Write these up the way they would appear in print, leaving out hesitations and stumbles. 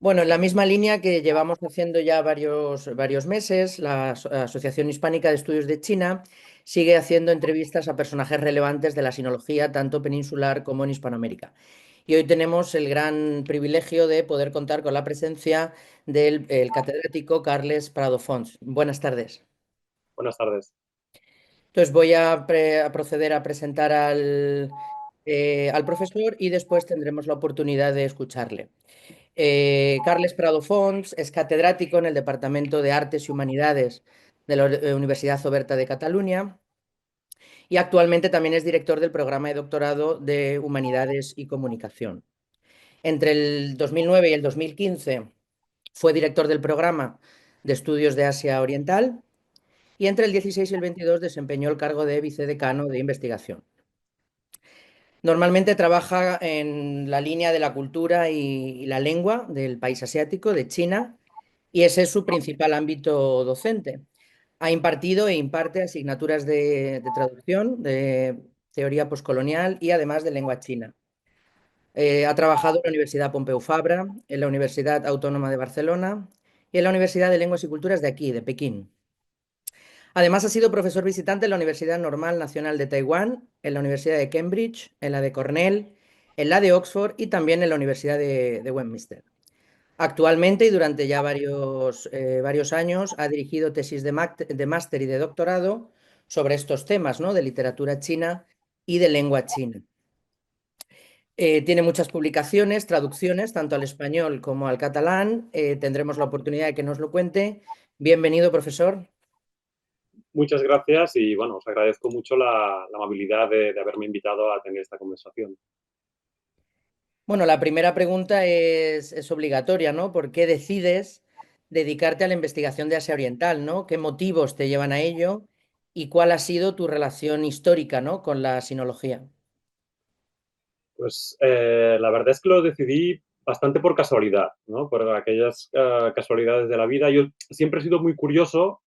Bueno, en la misma línea que llevamos haciendo ya varios meses, la Asociación Hispánica de Estudios de China sigue haciendo entrevistas a personajes relevantes de la sinología, tanto peninsular como en Hispanoamérica. Y hoy tenemos el gran privilegio de poder contar con la presencia del el catedrático Carles Prado Fons. Buenas tardes. Buenas tardes. Entonces voy a proceder a presentar al profesor y después tendremos la oportunidad de escucharle. Carles Prado Fons es catedrático en el Departamento de Artes y Humanidades de la Universidad Oberta de Cataluña y actualmente también es director del programa de doctorado de Humanidades y Comunicación. Entre el 2009 y el 2015 fue director del programa de estudios de Asia Oriental y entre el 16 y el 22 desempeñó el cargo de vicedecano de investigación. Normalmente trabaja en la línea de la cultura y la lengua del país asiático, de China, y ese es su principal ámbito docente. Ha impartido e imparte asignaturas de traducción, de teoría poscolonial y además de lengua china. Ha trabajado en la Universidad Pompeu Fabra, en la Universidad Autónoma de Barcelona y en la Universidad de Lenguas y Culturas de aquí, de Pekín. Además, ha sido profesor visitante en la Universidad Normal Nacional de Taiwán, en la Universidad de Cambridge, en la de Cornell, en la de Oxford y también en la Universidad de Westminster. Actualmente y durante ya varios años ha dirigido tesis de máster y de doctorado sobre estos temas, ¿no? De literatura china y de lengua china. Tiene muchas publicaciones, traducciones, tanto al español como al catalán. Tendremos la oportunidad de que nos lo cuente. Bienvenido, profesor. Muchas gracias y bueno, os agradezco mucho la amabilidad de haberme invitado a tener esta conversación. Bueno, la primera pregunta es obligatoria, ¿no? ¿Por qué decides dedicarte a la investigación de Asia Oriental, ¿no? ¿Qué motivos te llevan a ello? ¿Y cuál ha sido tu relación histórica, ¿no? Con la sinología? Pues la verdad es que lo decidí bastante por casualidad, ¿no? Por aquellas casualidades de la vida. Yo siempre he sido muy curioso,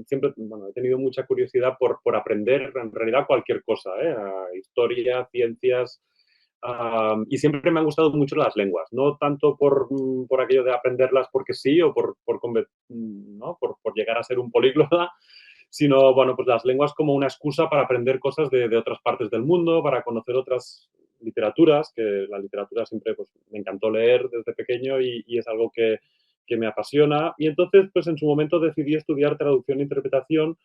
siempre, bueno, he tenido mucha curiosidad por aprender en realidad cualquier cosa, ¿eh? Historia, ciencias, y siempre me han gustado mucho las lenguas, no tanto por aquello de aprenderlas porque sí o ¿no? por llegar a ser un políglota, sino, bueno, pues las lenguas como una excusa para aprender cosas de otras partes del mundo, para conocer otras literaturas, que la literatura siempre pues, me encantó leer desde pequeño y es algo que me apasiona. Y entonces, pues en su momento decidí estudiar traducción e interpretación,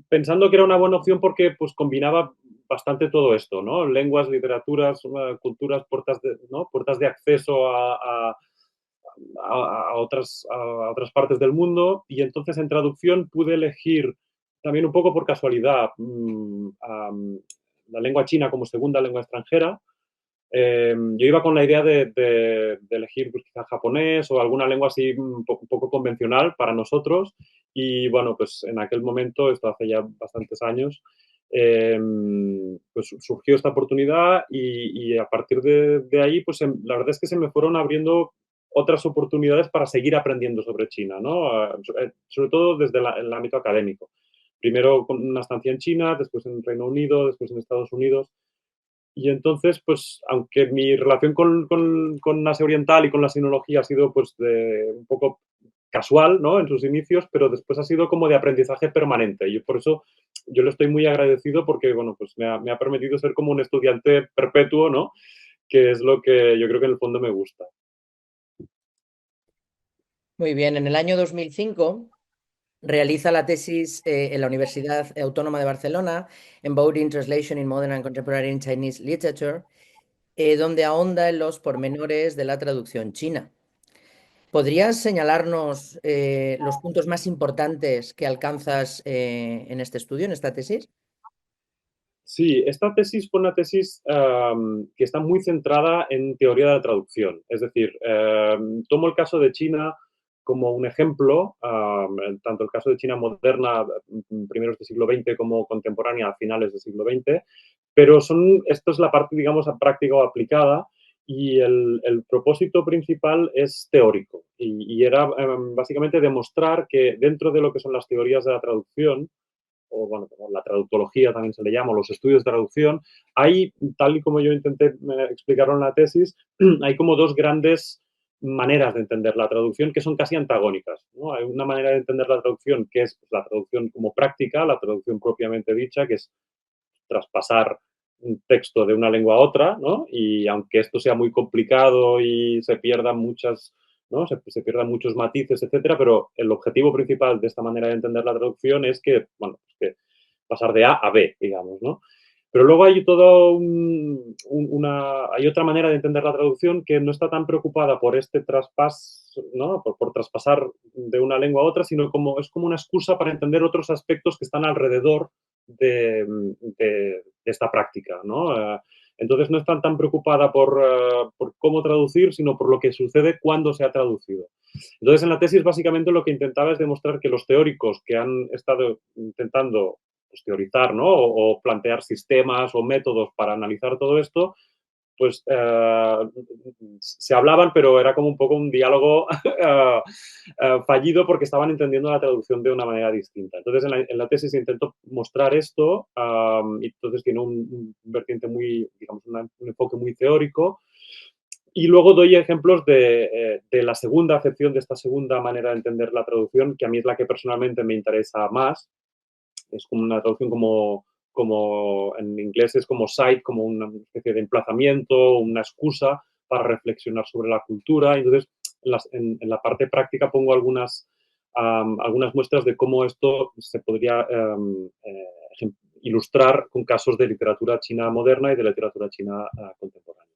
pensando que era una buena opción porque pues combinaba bastante todo esto, ¿no? Lenguas, literaturas, culturas, ¿no? Puertas de acceso a otras partes del mundo, y entonces en traducción pude elegir también un poco por casualidad la lengua china como segunda lengua extranjera. Yo iba con la idea de elegir pues, quizá japonés o alguna lengua así un poco convencional para nosotros, y bueno, pues en aquel momento, esto hace ya bastantes años, eh, pues surgió esta oportunidad y a partir de ahí, pues la verdad es que se me fueron abriendo otras oportunidades para seguir aprendiendo sobre China, ¿no? Sobre todo desde el ámbito académico. Primero con una estancia en China, después en Reino Unido, después en Estados Unidos. Y entonces, pues, aunque mi relación con Asia Oriental y con la sinología ha sido, pues, un poco casual, ¿no? En sus inicios, pero después ha sido como de aprendizaje permanente. Y por eso yo le estoy muy agradecido porque, bueno, pues me ha permitido ser como un estudiante perpetuo, ¿no? Que es lo que yo creo que en el fondo me gusta. Muy bien, en el año 2005 realiza la tesis en la Universidad Autónoma de Barcelona, Embodied Translation in Modern and Contemporary Chinese Literature, donde ahonda en los pormenores de la traducción china. ¿Podrías señalarnos los puntos más importantes que alcanzas en este estudio, en esta tesis? Sí, esta tesis fue una tesis que está muy centrada en teoría de la traducción. Es decir, tomo el caso de China como un ejemplo, tanto el caso de China moderna, primeros del siglo XX, como contemporánea a finales del siglo XX, pero esto es la parte, digamos, práctica o aplicada, y el propósito principal es teórico, y era básicamente demostrar que dentro de lo que son las teorías de la traducción, o bueno, la traductología también se le llama, o los estudios de traducción, hay, tal y como yo intenté explicarlo en la tesis, hay como dos grandes maneras de entender la traducción que son casi antagónicas, ¿no? Hay una manera de entender la traducción que es la traducción como práctica, la traducción propiamente dicha, que es traspasar un texto de una lengua a otra, ¿no? Y aunque esto sea muy complicado y se pierdan muchas, ¿no? Se pierdan muchos matices, etcétera, pero el objetivo principal de esta manera de entender la traducción es que, bueno, pues que pasar de A a B, digamos, ¿no? Pero luego hay hay otra manera de entender la traducción que no está tan preocupada por este traspaso, ¿no? Por traspasar de una lengua a otra, sino es como una excusa para entender otros aspectos que están alrededor de esta práctica, ¿no? Entonces no están tan preocupada por cómo traducir, sino por lo que sucede cuando se ha traducido. Entonces en la tesis básicamente lo que intentaba es demostrar que los teóricos que han estado intentando pues, teorizar, ¿no? O plantear sistemas o métodos para analizar todo esto, pues se hablaban, pero era como un poco un diálogo fallido porque estaban entendiendo la traducción de una manera distinta. Entonces, en la tesis intento mostrar esto, y entonces tiene un vertiente muy, digamos, un enfoque muy teórico. Y luego doy ejemplos de la segunda acepción, de esta segunda manera de entender la traducción, que a mí es la que personalmente me interesa más. Es como una traducción como en inglés es como site, como una especie de emplazamiento, una excusa para reflexionar sobre la cultura. Entonces, en la parte práctica pongo algunas muestras de cómo esto se podría ilustrar con casos de literatura china moderna y de literatura china contemporánea.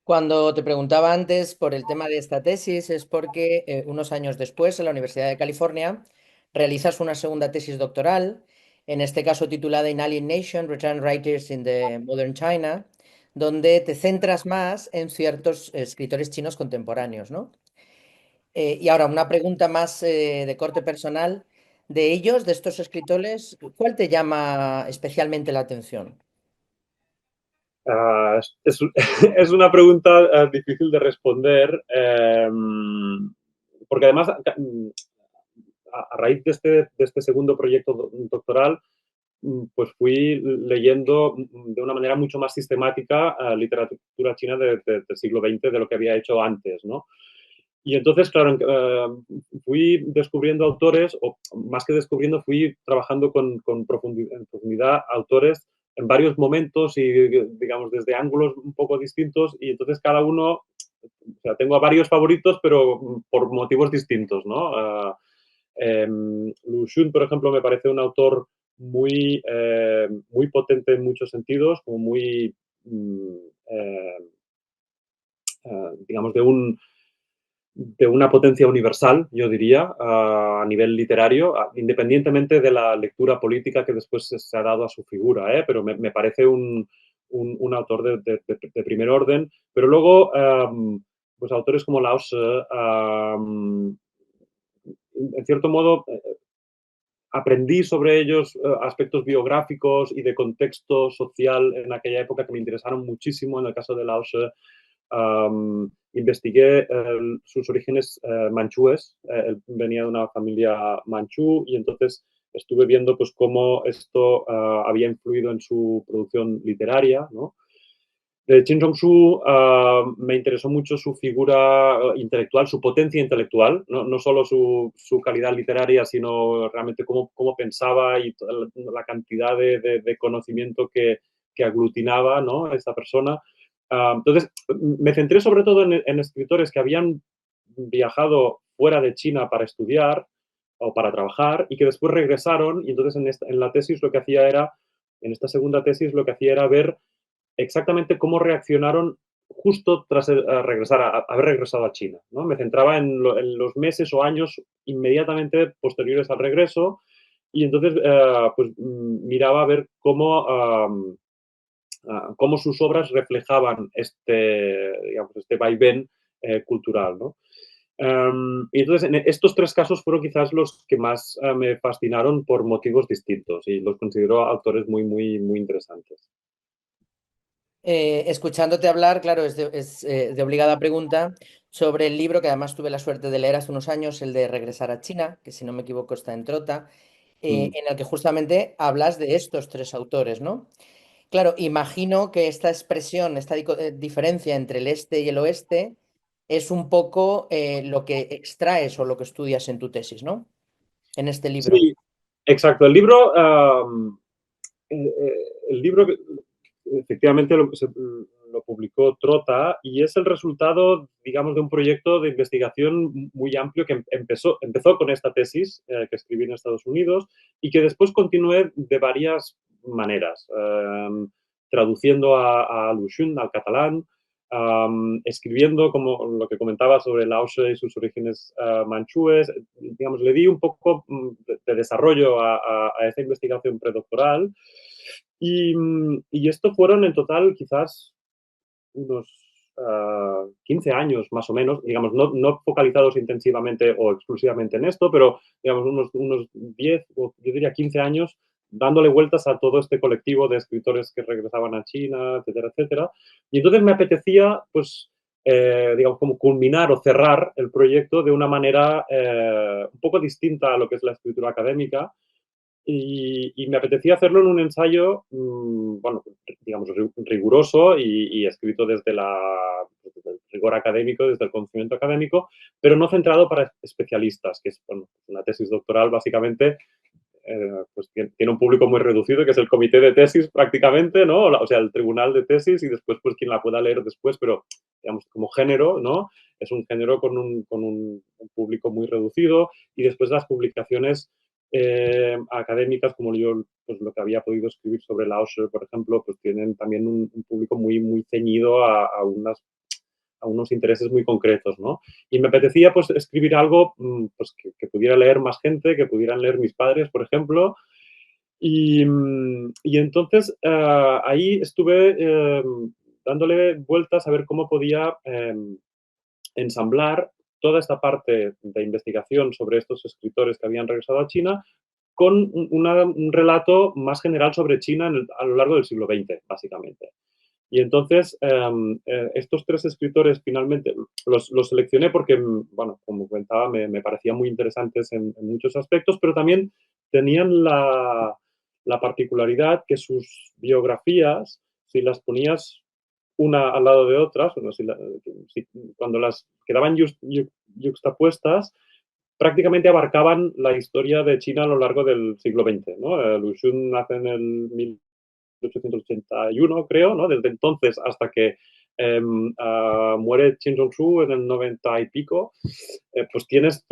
Cuando te preguntaba antes por el tema de esta tesis es porque unos años después en la Universidad de California realizas una segunda tesis doctoral, en este caso titulada Inalienation, Return Writers in the Modern China, donde te centras más en ciertos escritores chinos contemporáneos, ¿no? Y ahora una pregunta más de corte personal. De ellos, de estos escritores, ¿cuál te llama especialmente la atención? Es, es, una pregunta difícil de responder porque además a raíz de este segundo proyecto doctoral pues fui leyendo de una manera mucho más sistemática literatura china del siglo XX de lo que había hecho antes, ¿no? Y entonces, claro, fui descubriendo autores, o más que descubriendo, fui trabajando en profundidad autores en varios momentos y, digamos, desde ángulos un poco distintos. Y entonces cada uno, o sea, tengo varios favoritos, pero por motivos distintos, ¿no? Lu Xun, por ejemplo, me parece un autor muy potente en muchos sentidos, como muy, eh, digamos, de una potencia universal, yo diría, a nivel literario, independientemente de la lectura política que después se ha dado a su figura, pero me parece un autor de primer orden. Pero luego, pues autores como Lao Tse, en cierto modo, aprendí sobre ellos aspectos biográficos y de contexto social en aquella época que me interesaron muchísimo. En el caso de Lao Tse, investigué sus orígenes manchúes. Él venía de una familia manchú y entonces estuve viendo pues, cómo esto había influido en su producción literaria, ¿no? De Qin Zhongshu me interesó mucho su figura intelectual, su potencia intelectual, no solo su calidad literaria, sino realmente cómo pensaba y toda la cantidad de conocimiento que aglutinaba, ¿no? Esta persona. Entonces, me centré sobre todo en escritores que habían viajado fuera de China para estudiar o para trabajar y que después regresaron y entonces en la tesis lo que hacía era, en esta segunda tesis lo que hacía era ver exactamente cómo reaccionaron justo tras haber regresado a China, ¿no? Me centraba en los meses o años inmediatamente posteriores al regreso y entonces pues miraba a ver cómo sus obras reflejaban digamos, este vaivén cultural, ¿no? Y entonces, estos tres casos fueron quizás los que más me fascinaron por motivos distintos y los considero autores muy interesantes. Escuchándote hablar, claro, es de obligada pregunta sobre el libro que además tuve la suerte de leer hace unos años, el de Regresar a China, que si no me equivoco está en Trota, Mm. en el que justamente hablas de estos tres autores, ¿no? Claro, imagino que esta expresión, esta diferencia entre el este y el oeste es un poco lo que extraes o lo que estudias en tu tesis, ¿no? En este libro. Sí, exacto. El libro efectivamente lo publicó Trota y es el resultado, digamos, de un proyecto de investigación muy amplio que empezó con esta tesis que escribí en Estados Unidos y que después continué de varias maneras, traduciendo a Luxun, al catalán, escribiendo, como lo que comentaba sobre Laoshe y sus orígenes manchúes, digamos, le di un poco de desarrollo a esta investigación predoctoral y esto fueron en total quizás unos 15 años más o menos, digamos, no focalizados intensivamente o exclusivamente en esto, pero digamos unos 10 o yo diría 15 años dándole vueltas a todo este colectivo de escritores que regresaban a China, etcétera, etcétera. Y entonces me apetecía, pues, digamos, como culminar o cerrar el proyecto de una manera un poco distinta a lo que es la escritura académica, y me apetecía hacerlo en un ensayo, bueno, digamos, riguroso y escrito desde el rigor académico, desde el conocimiento académico, pero no centrado para especialistas, que es bueno, una tesis doctoral básicamente, pues tiene un público muy reducido, que es el comité de tesis prácticamente, ¿no? O sea, el tribunal de tesis y después, pues quien la pueda leer después, pero digamos, como género, ¿no? Es un género con un público muy reducido y después las publicaciones académicas, como yo, pues lo que había podido escribir sobre Laoshe, por ejemplo, pues tienen también un público muy ceñido a unos intereses muy concretos, ¿no? Y me apetecía pues escribir algo pues, que pudiera leer más gente, que pudieran leer mis padres, por ejemplo. Y entonces ahí estuve dándole vueltas a ver cómo podía ensamblar toda esta parte de investigación sobre estos escritores que habían regresado a China con un relato más general sobre China a lo largo del siglo XX, básicamente. Y entonces, estos tres escritores finalmente los seleccioné porque, bueno, como comentaba, me parecían muy interesantes en muchos aspectos, pero también tenían la particularidad que sus biografías, si las ponías una al lado de otras, bueno, cuando las quedaban yuxtapuestas, prácticamente abarcaban la historia de China a lo largo del siglo XX, ¿no? Lu Xun nace en el 1881, creo, ¿no? Desde entonces hasta que muere Qin Zhongshu en el 90 y pico, pues tienes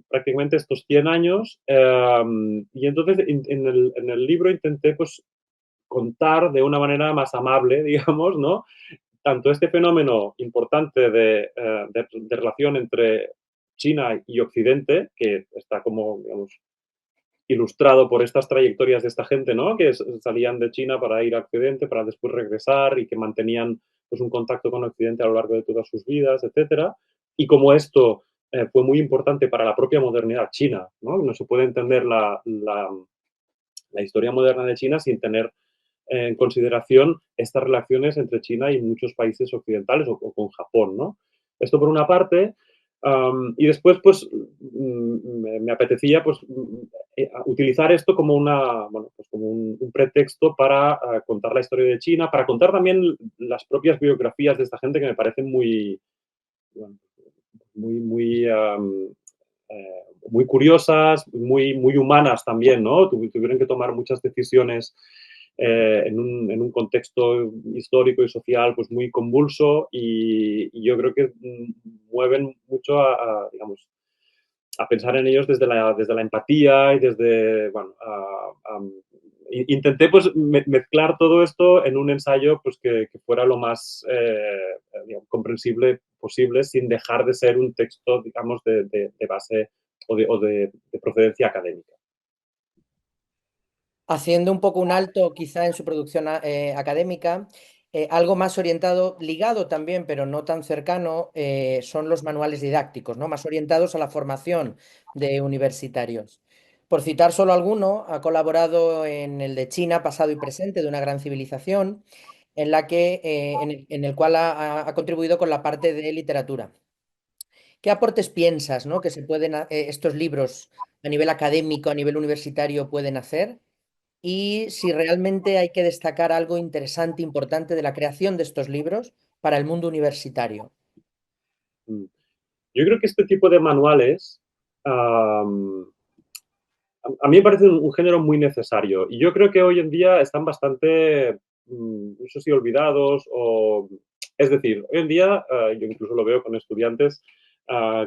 prácticamente estos 100 años y entonces en el libro intenté pues contar de una manera más amable, digamos, ¿no? Tanto este fenómeno importante de relación entre China y Occidente, que está como, digamos, ilustrado por estas trayectorias de esta gente, ¿no? Que salían de China para ir a Occidente, para después regresar y que mantenían pues, un contacto con Occidente a lo largo de todas sus vidas, etcétera. Y como esto fue muy importante para la propia modernidad china, ¿no? No se puede entender la historia moderna de China sin tener en consideración estas relaciones entre China y muchos países occidentales o con Japón, ¿no? Esto por una parte. Y después, pues, me apetecía pues, utilizar esto como, bueno, pues como un pretexto para contar la historia de China, para contar también las propias biografías de esta gente que me parecen bueno, muy, muy curiosas, muy humanas también, ¿no? Tuvieron que tomar muchas decisiones en un contexto histórico y social pues muy convulso y yo creo que mueven mucho digamos, a pensar en ellos desde la empatía y desde, bueno, intenté pues mezclar todo esto en un ensayo pues que fuera lo más digamos, comprensible posible sin dejar de ser un texto, digamos, de base o de procedencia académica. Haciendo un poco un alto quizá en su producción académica, algo más orientado, ligado también, pero no tan cercano, son los manuales didácticos, ¿no? Más orientados a la formación de universitarios. Por citar solo alguno, ha colaborado en el de China, pasado y presente, de una gran civilización, en la que, en el cual ha contribuido con la parte de literatura. ¿Qué aportes piensas, ¿no? Que se pueden, estos libros a nivel académico, a nivel universitario, pueden hacer? y si realmente hay que destacar algo interesante, importante de la creación de estos libros para el mundo universitario. Mm. Yo creo que este tipo de manuales um, a mí me parece un género muy necesario y yo creo que hoy en día están bastante, no sé si olvidados o... Es decir, hoy en día, yo incluso lo veo con estudiantes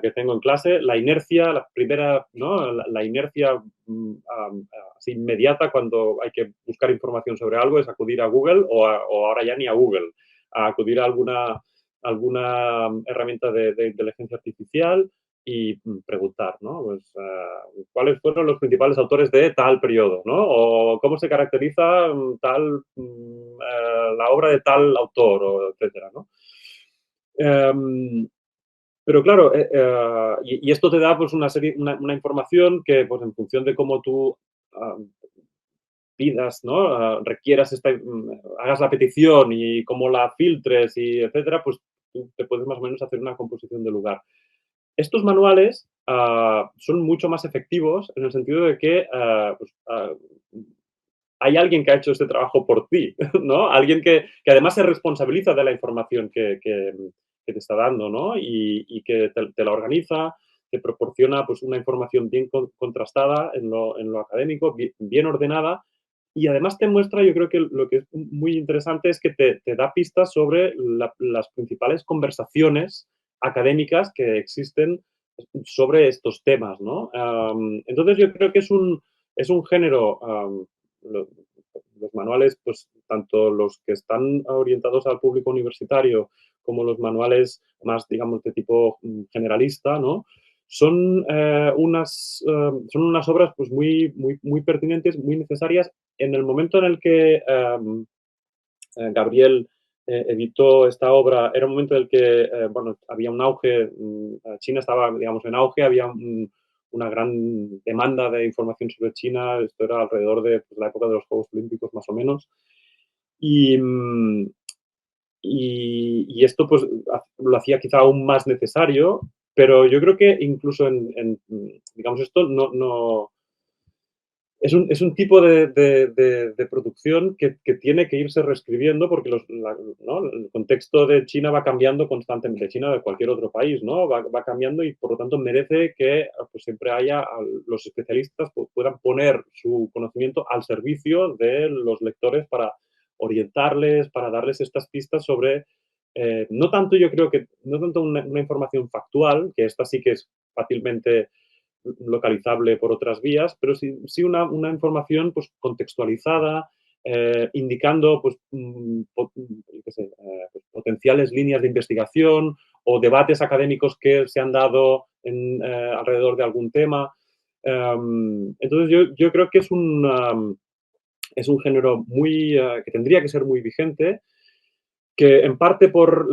que tengo en clase, la inercia, la primera, ¿no? La inercia así inmediata cuando hay que buscar información sobre algo es acudir a Google o ahora ya ni a Google, a acudir a alguna herramienta de inteligencia artificial y preguntar, ¿no? Pues, ¿cuáles fueron los principales autores de tal periodo, ¿no? O cómo se caracteriza la obra de tal autor, o etcétera, ¿no? Pero claro, y esto te da pues una serie, una información que pues en función de cómo tú pidas, ¿no? Requieras hagas la petición y cómo la filtres y etcétera, pues tú te puedes más o menos hacer una composición de lugar. Estos manuales son mucho más efectivos en el sentido de que hay alguien que ha hecho este trabajo por ti, ¿no? Alguien que además se responsabiliza de la información que te está dando, ¿no? Y que te la organiza, te proporciona pues, una información bien contrastada en lo académico, bien ordenada y además te muestra, yo creo que lo que es muy interesante es que te da pistas sobre las principales conversaciones académicas que existen sobre estos temas, ¿no? Entonces yo creo que es un género, lo, los manuales, pues tanto los que están orientados al público universitario como los manuales más, digamos, de tipo generalista, ¿no? Son unas obras pues, muy pertinentes, muy necesarias en el momento en el que Gabriel editó esta obra, era un momento en el que bueno, había un auge, China estaba, digamos, en auge, había una gran demanda de información sobre China, esto era alrededor de pues, la época de los Juegos Olímpicos más o menos, y, y esto pues lo hacía quizá aún más necesario, pero yo creo que incluso digamos, esto no, es un tipo de producción que tiene que irse reescribiendo porque ¿no? El contexto de China va cambiando constantemente, China de cualquier otro país, ¿no? Va cambiando y por lo tanto merece que pues, siempre haya los especialistas puedan poner su conocimiento al servicio de los lectores para orientarles, para darles estas pistas sobre, no tanto yo creo que, no tanto una información factual, que esta sí que es fácilmente localizable por otras vías, pero sí una información pues, contextualizada, indicando pues, pues, potenciales líneas de investigación o debates académicos que se han dado alrededor de algún tema. Entonces yo creo que es un género que tendría que ser muy vigente, que en parte por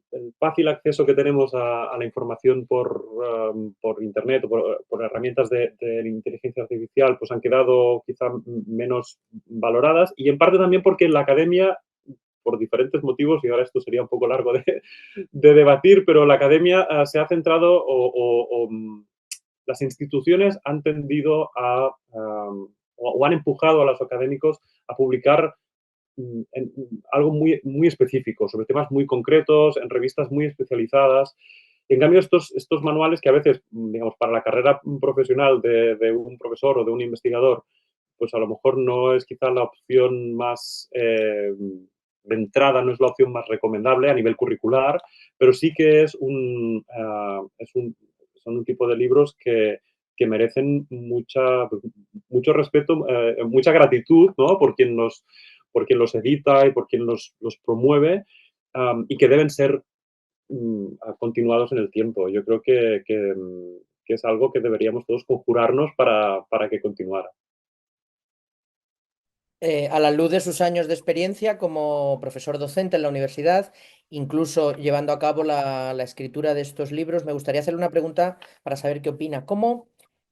el fácil acceso que tenemos a la información por Internet o por herramientas de inteligencia artificial, pues han quedado quizá menos valoradas y en parte también porque la academia, por diferentes motivos, y ahora esto sería un poco largo de debatir, pero la academia se ha centrado las instituciones han tendido o han empujado a los académicos a publicar en algo muy específico, sobre temas muy concretos, en revistas muy especializadas. En cambio, estos manuales que a veces, digamos, para la carrera profesional de un profesor o de un investigador, pues a lo mejor no es quizá la opción más de entrada, no es la opción más recomendable a nivel curricular, pero sí que son un tipo de libros que merecen mucho respeto, mucha gratitud, ¿no? Por quien los edita y por quien los promueve y que deben ser continuados en el tiempo. Yo creo que es algo que deberíamos todos conjurarnos para que continuara. A la luz de sus años de experiencia como profesor docente en la universidad, incluso llevando a cabo la escritura de estos libros, me gustaría hacerle una pregunta para saber qué opina. ¿Cómo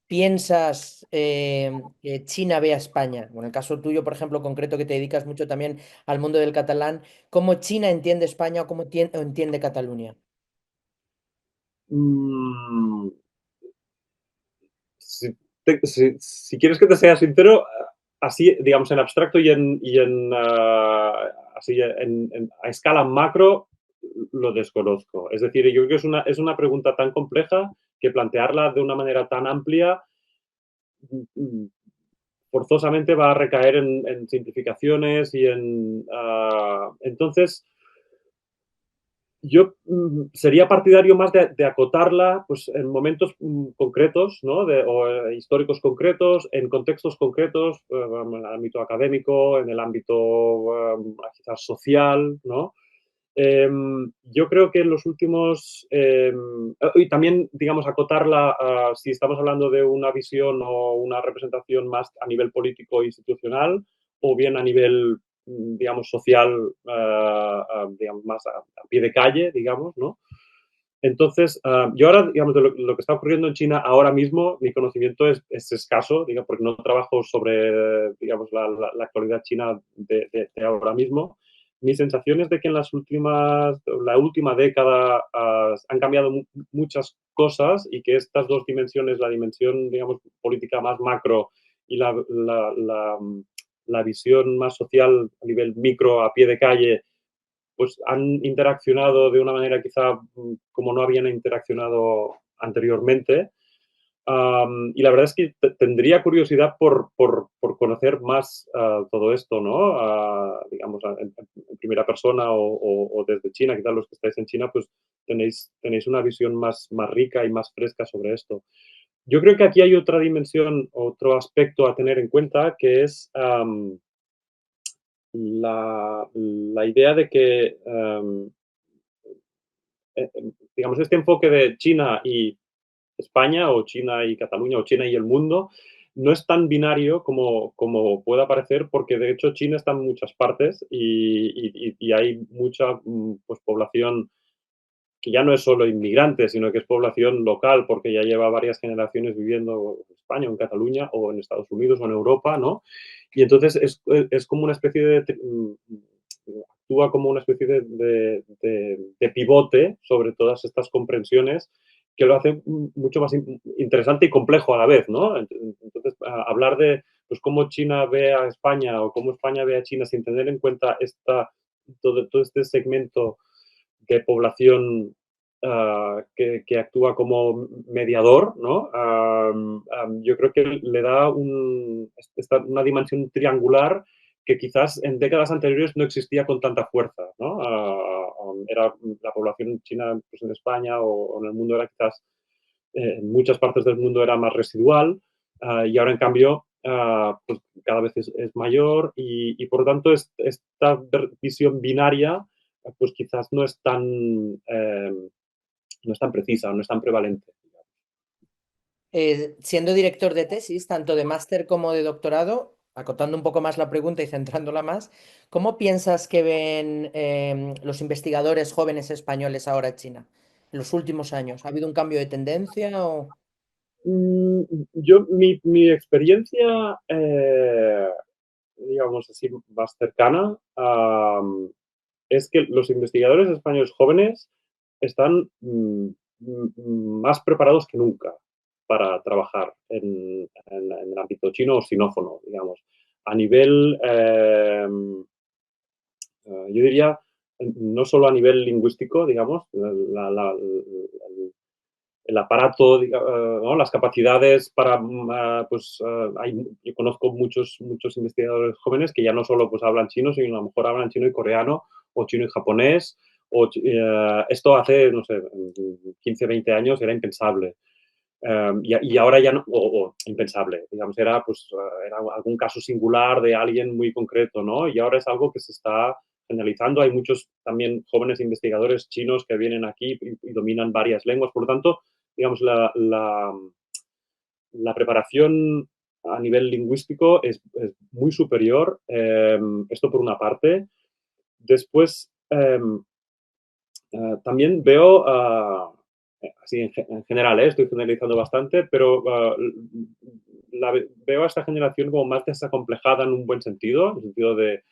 piensas que China ve a España? Bueno, en el caso tuyo, por ejemplo, concreto, que te dedicas mucho también al mundo del catalán, ¿cómo China entiende España o cómo entiende Cataluña? Si, si quieres que te sea sincero, así, digamos, en abstracto así a escala macro, lo desconozco. Es decir, yo creo que es una pregunta tan compleja que plantearla de una manera tan amplia forzosamente va a recaer en simplificaciones y entonces, yo sería partidario más de acotarla pues, en momentos concretos, ¿no? O históricos concretos, en contextos concretos, en el ámbito académico, en el ámbito quizás social, ¿no? Yo creo que en los últimos, y también, digamos, acotarla, si estamos hablando de una visión o una representación más a nivel político e institucional, o bien a nivel, digamos, social, digamos, más a pie de calle, digamos, ¿no? Entonces, yo ahora, digamos, de lo que está ocurriendo en China ahora mismo, mi conocimiento es escaso, digamos, porque no trabajo sobre, digamos, la actualidad china de ahora mismo. Mi sensación es de que en la última década han cambiado muchas cosas y que estas dos dimensiones, la dimensión, digamos, política más macro y la visión más social a nivel micro, a pie de calle, pues han interaccionado de una manera quizá como no habían interaccionado anteriormente. Y la verdad es que tendría curiosidad por conocer más todo esto, ¿no? Digamos, en primera persona o desde China, quizás los que estáis en China, pues tenéis una visión más rica y más fresca sobre esto. Yo creo que aquí hay otra dimensión, otro aspecto a tener en cuenta, que es la idea de que digamos, este enfoque de China y España o China y Cataluña o China y el mundo no es tan binario como pueda parecer, porque de hecho China está en muchas partes y hay mucha pues, población que ya no es solo inmigrante, sino que es población local, porque ya lleva varias generaciones viviendo en España, o en Cataluña, o en Estados Unidos, o en Europa, ¿no? Y entonces es como una especie actúa como una especie de pivote sobre todas estas comprensiones que lo hace mucho más interesante y complejo a la vez, ¿no? Entonces, hablar de pues, cómo China ve a España o cómo España ve a China sin tener en cuenta todo este segmento de población que actúa como mediador, ¿no? Yo creo que le da una dimensión triangular que quizás en décadas anteriores no existía con tanta fuerza, ¿no? Era la población china pues, en España o en el mundo era quizás, en muchas partes del mundo era más residual y ahora en cambio pues cada vez es mayor y por lo tanto esta visión binaria pues quizás no es tan precisa, no es tan prevalente. Siendo director de tesis, tanto de máster como de doctorado, acotando un poco más la pregunta y centrándola más, ¿cómo piensas que ven los investigadores jóvenes españoles ahora en China en los últimos años? ¿Ha habido un cambio de tendencia o...? Mi experiencia, digamos así, más cercana, es que los investigadores españoles jóvenes están más preparados que nunca para trabajar en el ámbito chino o sinófono, digamos. A nivel, yo diría, no solo a nivel lingüístico, digamos, el aparato, ¿no? Las capacidades para, pues, yo conozco muchos investigadores jóvenes que ya no solo pues, hablan chino, sino a lo mejor hablan chino y coreano, o chino y japonés, esto hace, no sé, 15, 20 años era impensable. Y ahora ya no, o impensable, digamos, era algún caso singular de alguien muy concreto, ¿no? Y ahora es algo que se está generalizando. Hay muchos también jóvenes investigadores chinos que vienen aquí y dominan varias lenguas. Por lo tanto, digamos, la preparación a nivel lingüístico es muy superior. Esto por una parte. Después, también veo, así en general, estoy generalizando bastante, pero veo a esta generación como más desacomplejada en un buen sentido, en el sentido de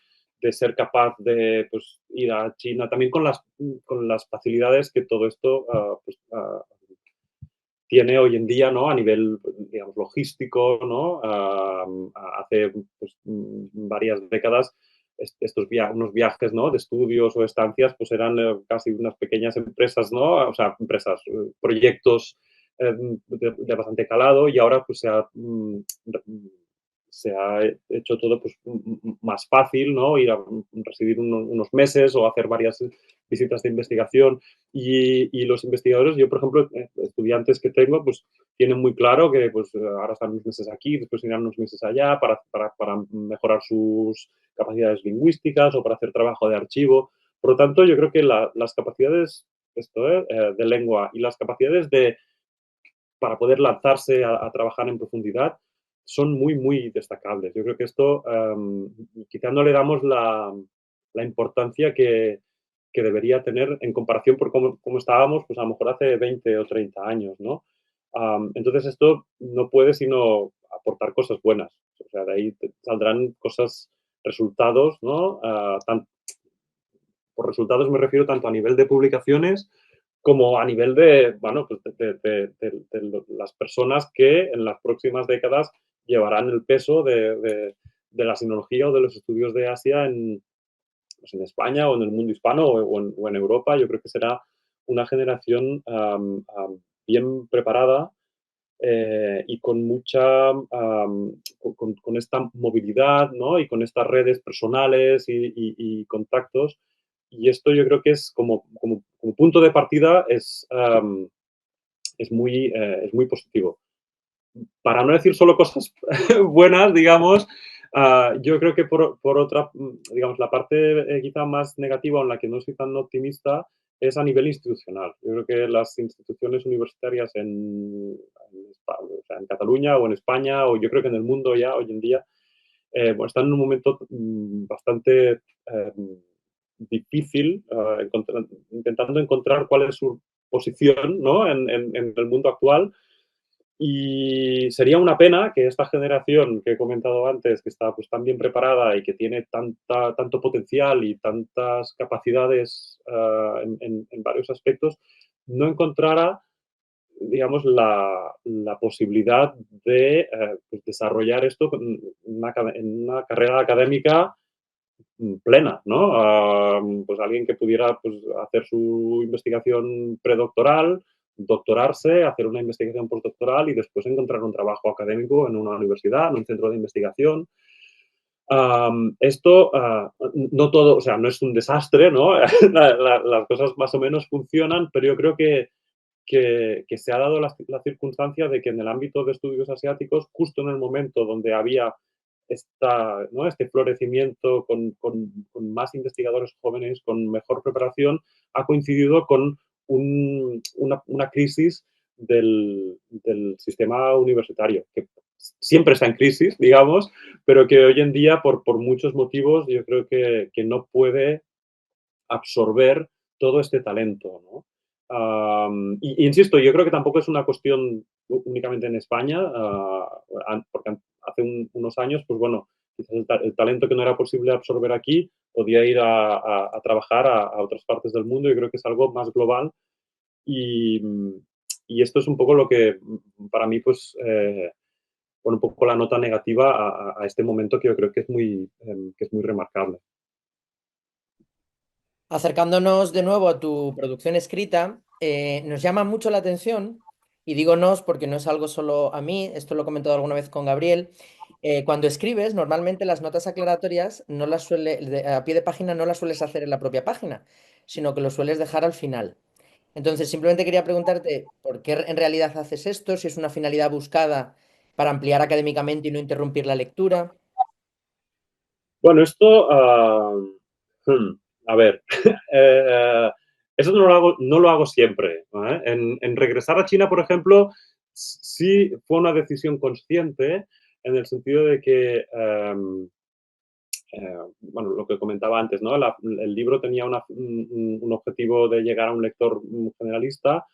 ser capaz de pues, ir a China, también con las facilidades que todo esto pues, tiene hoy en día, ¿no? A nivel, digamos, logístico, ¿no? Hace pues, varias décadas unos viajes, ¿no? De estudios o estancias, pues eran casi unas pequeñas empresas, ¿no? O sea, empresas, proyectos de bastante calado y ahora pues se ha hecho todo pues, más fácil, ¿no? Ir a residir unos meses o hacer varias visitas de investigación. Y los investigadores, yo por ejemplo, estudiantes que tengo, pues tienen muy claro que pues ahora están unos meses aquí, después irán unos meses allá para mejorar sus capacidades lingüísticas o para hacer trabajo de archivo. Por lo tanto, yo creo que las capacidades de lengua y las capacidades para poder lanzarse a trabajar en profundidad son muy, muy destacables. Yo creo que esto quizá no le damos la importancia que debería tener en comparación por cómo estábamos, pues a lo mejor hace 20 o 30 años, ¿no? Entonces esto no puede sino aportar cosas buenas. O sea, de ahí saldrán cosas, resultados, ¿no? Por resultados me refiero tanto a nivel de publicaciones como a nivel de, bueno, pues de las personas que en las próximas décadas llevarán el peso de la sinología o de los estudios de Asia pues en España o en el mundo hispano o en Europa. Yo creo que será una generación bien preparada y con mucha, con esta movilidad, ¿no? Y con estas redes personales y contactos. Y esto yo creo que es como punto de partida es muy positivo. Para no decir solo cosas buenas, digamos, yo creo que por otra, digamos, la parte quizá más negativa en la que no soy tan optimista es a nivel institucional. Yo creo que las instituciones universitarias o sea, en Cataluña o en España, o yo creo que en el mundo ya hoy en día, bueno, están en un momento bastante difícil, intentando encontrar cuál es su posición, ¿no? En el mundo actual. Y sería una pena que esta generación que he comentado antes, que está pues, tan bien preparada y que tiene tanto potencial y tantas capacidades en varios aspectos, no encontrara, digamos, la posibilidad de pues, desarrollar esto en una carrera académica plena, ¿no? Pues alguien que pudiera pues, hacer su investigación predoctoral, doctorarse, hacer una investigación postdoctoral y después encontrar un trabajo académico en una universidad, en un centro de investigación. Esto no todo, o sea, no es un desastre, ¿no? Las cosas más o menos funcionan, pero yo creo que se ha dado la circunstancia de que en el ámbito de estudios asiáticos, justo en el momento donde había ¿no? Este florecimiento con más investigadores jóvenes, con mejor preparación, ha coincidido con una crisis del sistema universitario, que siempre está en crisis, digamos, pero que hoy en día, por muchos motivos, yo creo que no puede absorber todo este talento, ¿no? Insisto, yo creo que tampoco es una cuestión únicamente en España, porque hace unos años, pues bueno, quizás el talento que no era posible absorber aquí podía ir a trabajar a otras partes del mundo. Y creo que es algo más global y, y esto es un poco lo que para mí, pues, pone un poco la nota negativa a este momento que yo creo que es muy remarcable. Acercándonos de nuevo a tu producción escrita, nos llama mucho la atención, y digo nos porque no es algo solo a mí, esto lo he comentado alguna vez con Gabriel. Cuando escribes, normalmente las notas aclaratorias no las a pie de página no las sueles hacer en la propia página, sino que lo sueles dejar al final. Entonces, simplemente quería preguntarte por qué en realidad haces esto, si es una finalidad buscada para ampliar académicamente y no interrumpir la lectura. Bueno, esto, a ver, eh, eso no lo hago siempre. ¿Eh? En regresar a China, por ejemplo, sí fue una decisión consciente en el sentido de que, bueno, lo que comentaba antes, ¿no? El libro tenía un objetivo de llegar a un lector generalista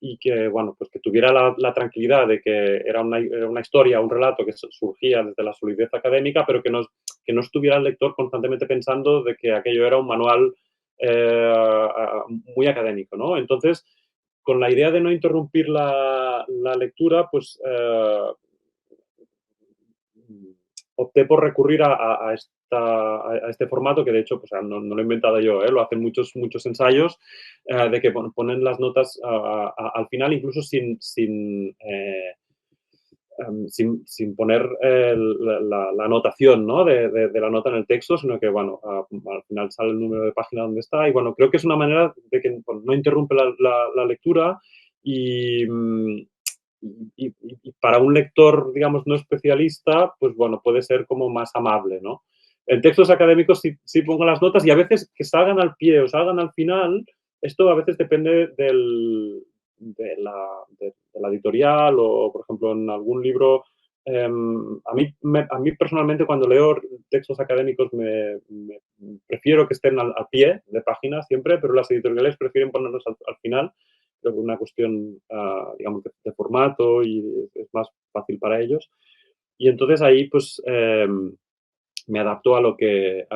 y que, bueno, pues que tuviera la tranquilidad de que era una historia, un relato que surgía desde la solidez académica, pero que no estuviera el lector constantemente pensando de que aquello era un manual muy académico, ¿no? Entonces, con la idea de no interrumpir la lectura, pues opté por recurrir a este formato que de hecho pues, no lo he inventado yo, lo hacen muchos ensayos, de que ponen las notas al final incluso sin poner la anotación, ¿no? de la nota en el texto, sino que, bueno, al final sale el número de página donde está y, bueno, creo que es una manera de que bueno, no interrumpe la lectura y, y para un lector, digamos, no especialista, pues, bueno, puede ser como más amable, ¿no? En textos académicos sí pongo las notas y a veces que salgan al pie o salgan al final, esto a veces depende de la editorial o, por ejemplo, en algún libro. A mí personalmente cuando leo textos académicos prefiero que estén al pie de página siempre, pero las editoriales prefieren ponerlos al final. Creo que es una cuestión, digamos, de formato y es más fácil para ellos. Y entonces ahí, pues, me adapto a lo que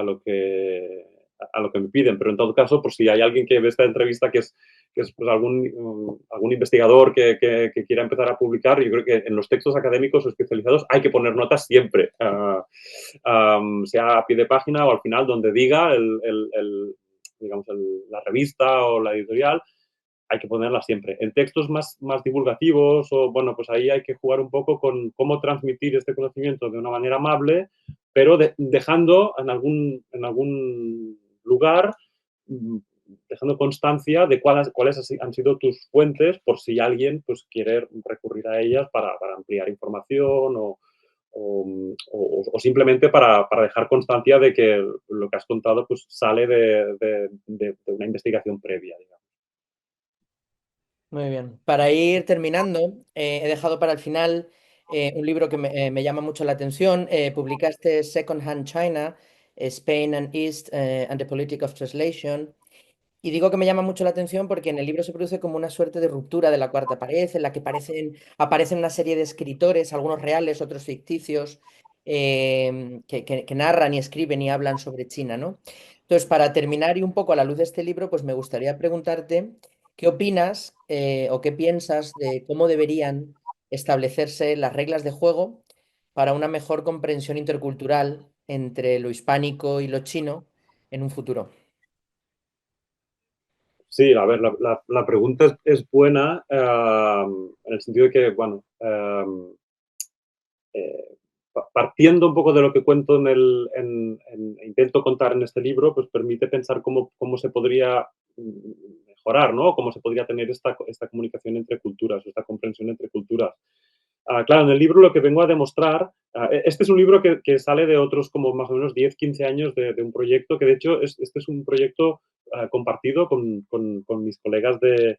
me piden. Pero en todo caso, por si hay alguien que ve esta entrevista que es pues, algún investigador que quiera empezar a publicar, yo creo que en los textos académicos o especializados hay que poner notas siempre, sea a pie de página o al final donde diga digamos, la revista o la editorial, hay que ponerla siempre. En textos más divulgativos o, bueno, pues ahí hay que jugar un poco con cómo transmitir este conocimiento de una manera amable, pero dejando en algún lugar, dejando constancia de cuáles han sido tus fuentes por si alguien pues, quiere recurrir a ellas para ampliar información o simplemente para dejar constancia de que lo que has contado pues, sale de una investigación previa, digamos. Muy bien. Para ir terminando, he dejado para el final un libro que me llama mucho la atención. Publicaste Second Hand China, Spain and East and the Politics of Translation. Y digo que me llama mucho la atención porque en el libro se produce como una suerte de ruptura de la cuarta pared, en la que aparecen una serie de escritores, algunos reales, otros ficticios, que narran y escriben y hablan sobre China, ¿no? Entonces, para terminar y un poco a la luz de este libro, pues me gustaría preguntarte qué opinas o qué piensas de cómo deberían establecerse las reglas de juego para una mejor comprensión intercultural entre lo hispánico y lo chino en un futuro. Sí, a ver, la pregunta es buena en el sentido de que, bueno, partiendo un poco de lo que cuento intento contar en este libro, pues permite pensar cómo se podría mejorar, ¿no? Cómo se podría tener esta comunicación entre culturas, esta comprensión entre culturas. Claro, en el libro lo que vengo a demostrar, este es un libro que sale de otros como más o menos 10, 15 años de un proyecto, que de hecho este es un proyecto compartido con mis colegas del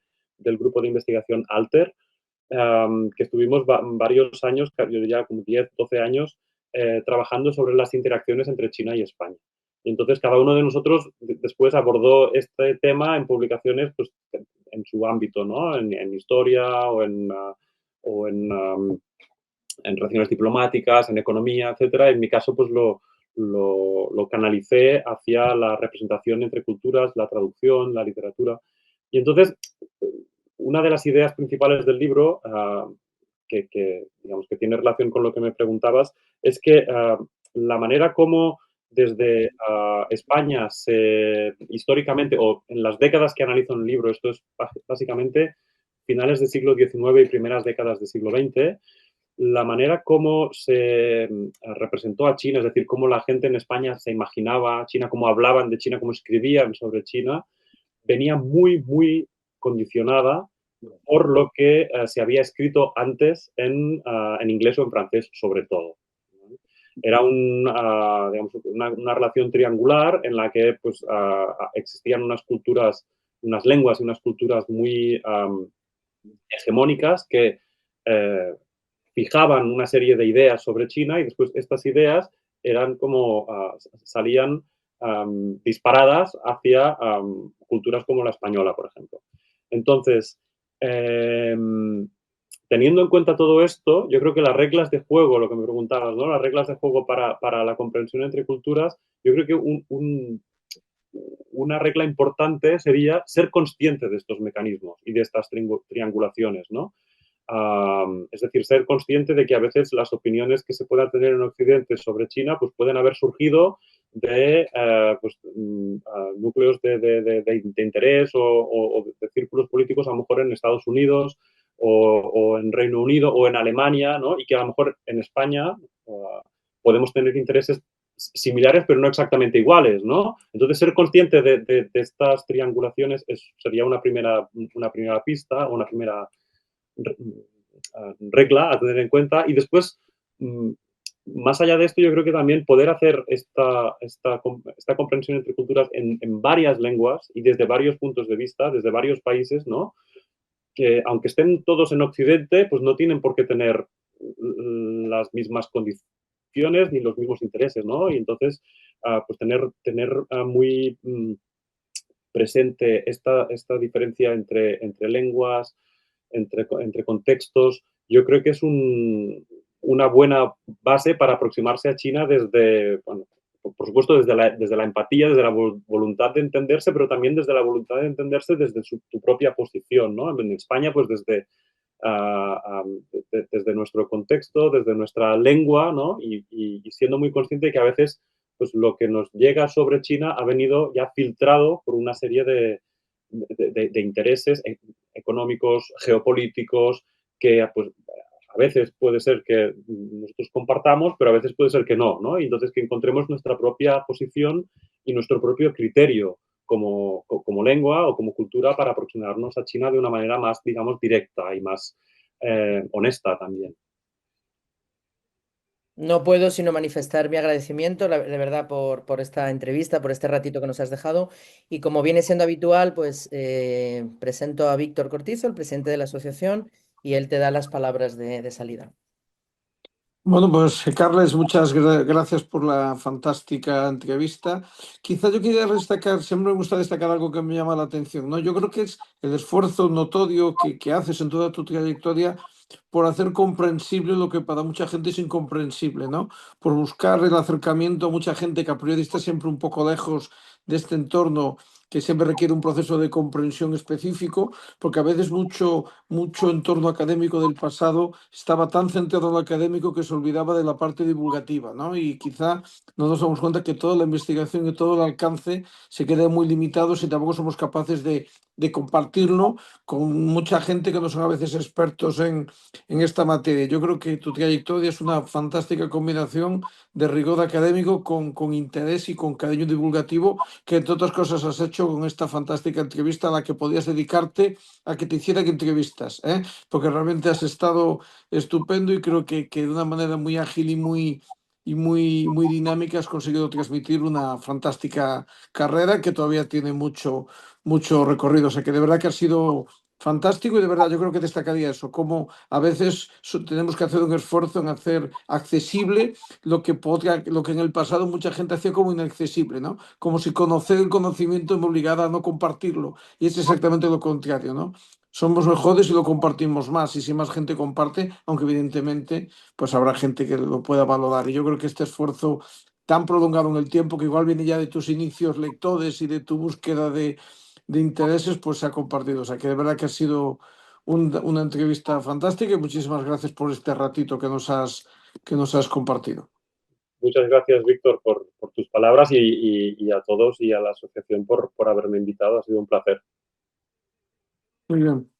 grupo de investigación Alter, que estuvimos varios años, yo diría como 10, 12 años, trabajando sobre las interacciones entre China y España. Y entonces cada uno de nosotros después abordó este tema en publicaciones pues, en su ámbito, ¿no? En historia o en relaciones diplomáticas, en economía, etcétera. En mi caso, pues lo canalicé hacia la representación entre culturas, la traducción, la literatura. Y entonces, una de las ideas principales del libro, digamos, que tiene relación con lo que me preguntabas, es que la manera como desde España históricamente, o en las décadas que analizo en el libro, esto es básicamente finales del siglo XIX y primeras décadas del siglo XX, la manera como se representó a China, es decir, cómo la gente en España se imaginaba a China, cómo hablaban de China, cómo escribían sobre China, venía muy, muy condicionada por lo que se había escrito antes en inglés o en francés, sobre todo. Era digamos, una relación triangular en la que pues, existían unas culturas, unas lenguas y unas culturas muy hegemónicas que fijaban una serie de ideas sobre China y después estas ideas eran como salían disparadas hacia culturas como la española, por ejemplo. Entonces, teniendo en cuenta todo esto, yo creo que las reglas de juego, lo que me preguntabas, ¿no? Las reglas de juego para la comprensión entre culturas, yo creo que una regla importante sería ser consciente de estos mecanismos y de estas triangulaciones, ¿no? Es decir, ser consciente de que a veces las opiniones que se puedan tener en Occidente sobre China pues pueden haber surgido de pues, núcleos de interés o de círculos políticos a lo mejor en Estados Unidos o en Reino Unido o en Alemania, ¿no? Y que a lo mejor en España podemos tener intereses similares pero no exactamente iguales, ¿no? Entonces ser consciente de estas triangulaciones sería una primera pista, una primera regla a tener en cuenta y después, más allá de esto, yo creo que también poder hacer esta comprensión entre culturas en varias lenguas y desde varios puntos de vista, desde varios países, ¿no? Que aunque estén todos en Occidente, pues no tienen por qué tener las mismas condiciones ni los mismos intereses, ¿no? Y entonces, pues tener muy presente esta diferencia entre lenguas, entre contextos, yo creo que es una buena base para aproximarse a China desde, bueno, por supuesto, desde la empatía, desde la voluntad de entenderse, pero también desde la voluntad de entenderse desde tu propia posición, ¿no? En España, pues desde nuestro contexto, desde nuestra lengua, ¿no? Y siendo muy consciente de que a veces pues lo que nos llega sobre China ha venido ya filtrado por una serie de intereses económicos, geopolíticos, que pues, a veces puede ser que nosotros compartamos, pero a veces puede ser que no, ¿no? Y entonces que encontremos nuestra propia posición y nuestro propio criterio como lengua o como cultura para aproximarnos a China de una manera más, digamos, directa y más honesta también. No puedo sino manifestar mi agradecimiento, de verdad, por esta entrevista, por este ratito que nos has dejado. Y como viene siendo habitual, pues presento a Víctor Cortizo, el presidente de la asociación, y él te da las palabras de salida. Bueno, pues Carles, muchas gracias por la fantástica entrevista. Quizá yo quería destacar, siempre me gusta destacar algo que me llama la atención, ¿no? Yo creo que es el esfuerzo notorio que haces en toda tu trayectoria por hacer comprensible lo que para mucha gente es incomprensible, ¿no? Por buscar el acercamiento a mucha gente que a priori está siempre un poco lejos de este entorno, que siempre requiere un proceso de comprensión específico, porque a veces mucho entorno académico del pasado estaba tan centrado en lo académico que se olvidaba de la parte divulgativa, ¿no? Y quizá no nos damos cuenta que toda la investigación y todo el alcance se queda muy limitado si tampoco somos capaces de compartirlo con mucha gente que no son a veces expertos en esta materia. Yo creo que tu trayectoria es una fantástica combinación de rigor académico con interés y con cariño divulgativo, que entre otras cosas has hecho con esta fantástica entrevista a la que podías dedicarte a que te hicieran entrevistas, ¿eh? Porque realmente has estado estupendo y creo que de una manera muy ágil muy dinámica has conseguido transmitir una fantástica carrera que todavía tiene mucho recorrido. O sea que de verdad que ha sido fantástico y de verdad yo creo que destacaría eso, cómo a veces tenemos que hacer un esfuerzo en hacer accesible lo que en el pasado mucha gente hacía como inaccesible, ¿no? Como si conocer el conocimiento me obligara a no compartirlo. Y es exactamente lo contrario, ¿no? Somos mejores y lo compartimos más. Y si más gente comparte, aunque evidentemente pues habrá gente que lo pueda valorar. Y yo creo que este esfuerzo tan prolongado en el tiempo, que igual viene ya de tus inicios lectores y de tu búsqueda de intereses, pues se ha compartido. O sea que de verdad que ha sido una entrevista fantástica y muchísimas gracias por este ratito que nos has compartido. Muchas gracias, Víctor, por tus palabras y a todos y a la asociación por haberme invitado. Ha sido un placer. Muy bien.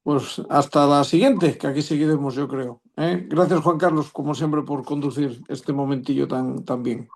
Pues hasta la siguiente, que aquí seguiremos, yo creo, ¿eh? Gracias, Juan Carlos, como siempre, por conducir este momentillo tan bien.